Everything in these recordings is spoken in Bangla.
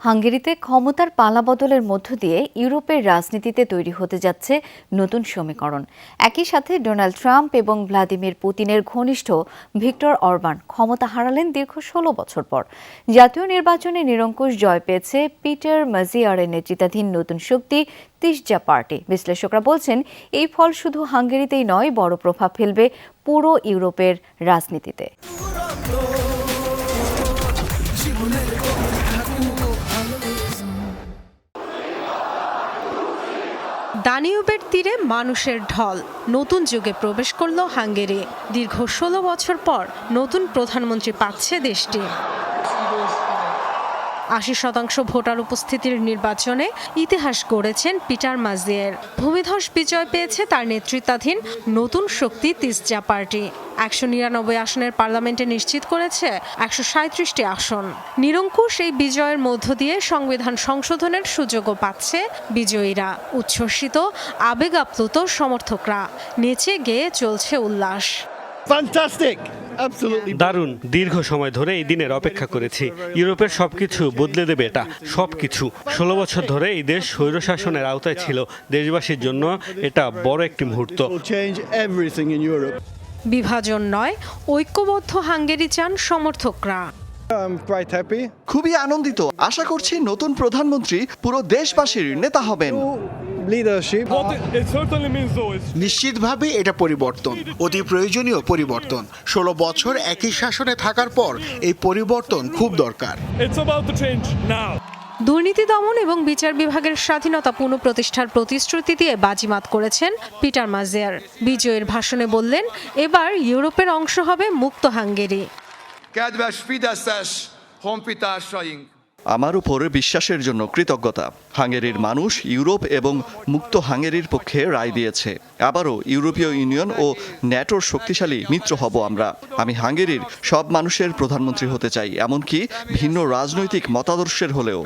হাঙ্গেরিতে ক্ষমতার পালাবদলের মধ্য দিয়ে ইউরোপের রাজনীতিতে তৈরি হতে যাচ্ছে নতুন সমীকরণ। একই সাথে ডোনাল্ড ট্রাম্প এবং ভ্লাদিমির পুতিনের ঘনিষ্ঠ ভিক্টর অরবান ক্ষমতা হারালেন দীর্ঘ ১৬ বছর পর। জাতীয় নির্বাচনে নিরঙ্কুশ জয় পেয়েছে পিটার মাজিয়ারের নেতৃত্বাধীন নতুন শক্তি তিসজা পার্টি। বিশ্লেষকরা বলছেন, এই ফল শুধু হাঙ্গেরিতেই নয়, বড় প্রভাব ফেলবে পুরো ইউরোপের রাজনীতিতে। দানিউবের তীরে মানুষের ঢল, নতুন যুগে প্রবেশ করল হাঙ্গেরি। দীর্ঘ ১৬ বছর পর নতুন প্রধানমন্ত্রী পাচ্ছে দেশটি। ৮০% ভোটার উপস্থিতির নির্বাচনে ইতিহাস গড়েছেন পিটার মাজিয়ের। ভূমিধস বিজয় পেয়েছে তার নেতৃত্বাধীন নতুন শক্তি তিসজা পার্টি। ১৯৯ আসনের পার্লামেন্টে নিশ্চিত করেছে ১৩৭টি আসন। নিরঙ্কুশ এই বিজয়ের মধ্য দিয়ে সংবিধান সংশোধনের সুযোগও পাচ্ছে বিজয়ীরা। উচ্ছ্বসিত, আবেগ আপ্লুত সমর্থকরা, নেচে গেয়ে চলছে উল্লাস। দারুণ, দীর্ঘ সময় ধরে এই দিনের অপেক্ষা করেছি। ইউরোপের সবকিছু বদলে দেবে এটা, সবকিছু। ১৬ বছর ধরে এই দেশ স্বৈরশাসনের আওতায় ছিল। দেশবাসীর জন্য এটা বড় একটি মুহূর্ত। বিভাজন নয়, ঐক্যবদ্ধ হাঙ্গেরি চান সমর্থকরা। খুবই আনন্দিত। আশা করছি নতুন প্রধানমন্ত্রী পুরো দেশবাসীর নেতা হবেন। নিশ্চিতভাবে এটা পরিবর্তন, অতি প্রয়োজনীয় পরিবর্তন। ১৬ বছর একই শাসনে থাকার পর এই পরিবর্তন খুব দরকার। দুর্নীতি দমন এবং বিচার বিভাগের স্বাধীনতা পুনঃপ্রতিষ্ঠার প্রতিশ্রুতি দিয়ে বাজিমাত করেছেন পিটার মাজিয়ার। বিজয়ের ভাষণে বললেন, এবার ইউরোপের অংশ হবে মুক্ত হাঙ্গেরি। আমার উপর বিশ্বাসের জন্য কৃতজ্ঞতা। হাঙ্গেরির মানুষ ইউরোপ এবং মুক্ত হাঙ্গেরির পক্ষে রায় দিয়েছে। আবারও ইউরোপীয় ইউনিয়ন ও ন্যাটোর শক্তিশালী মিত্র হব আমরা। আমি হাঙ্গেরির সব মানুষের প্রধানমন্ত্রী হতে চাই, এমনকি ভিন্ন রাজনৈতিক মতাদর্শের হলেও।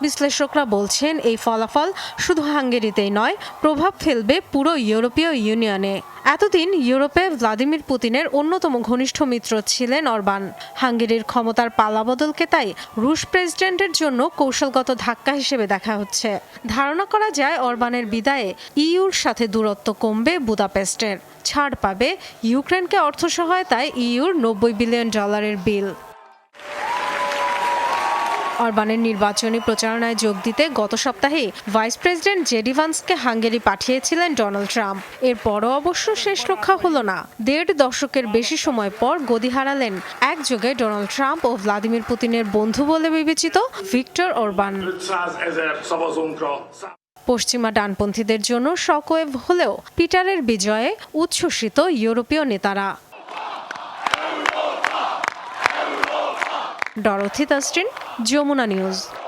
বিশ্লেষকরা বলছেন, এই ফলাফল শুধু হাঙ্গেরিতেই নয়, প্রভাব ফেলবে পুরো ইউরোপীয় ইউনিয়নে। এতদিন ইউরোপে ভ্লাদিমির পুতিনের অন্যতম ঘনিষ্ঠ মিত্র ছিলেন অরবান। হাঙ্গেরির ক্ষমতার পালাবদলকে তাই রুশ প্রেসিডেন্টের জন্য কৌশলগত ধাক্কা হিসেবে দেখা হচ্ছে। ধারণা করা যায়, অরবানের বিদায়ে ইইউর সাথে দূরত্ব কমবে বুদাপেস্টের। ছাড় পাবে ইউক্রেনকে অর্থ সহায়তায় ইইউর $৯০ বিলিয়ন বিল। অরবানের নির্বাচনী প্রচারণায় যোগ দিতে গত সপ্তাহে ভাইস প্রেসিডেন্ট জেডি ভান্সকে হাঙ্গেরি পাঠিয়েছিলেন ডোনাল্ড ট্রাম্প। এরপরও অবশ্য শেষ রক্ষা হলো না। ১.৫ দশকের বেশি সময় পর গদি হারালেন একযোগে ডোনাল্ড ট্রাম্প ও ভ্লাদিমির পুতিনের বন্ধু বলে বিবেচিত ভিক্টর অরবান। পশ্চিমা ডানপন্থীদের জন্য শকওয়েভ হলেও পিটারের বিজয়ে উচ্ছ্বসিত ইউরোপীয় নেতারা। ডরোথি তাস্টিন, যমুনা নিউজ।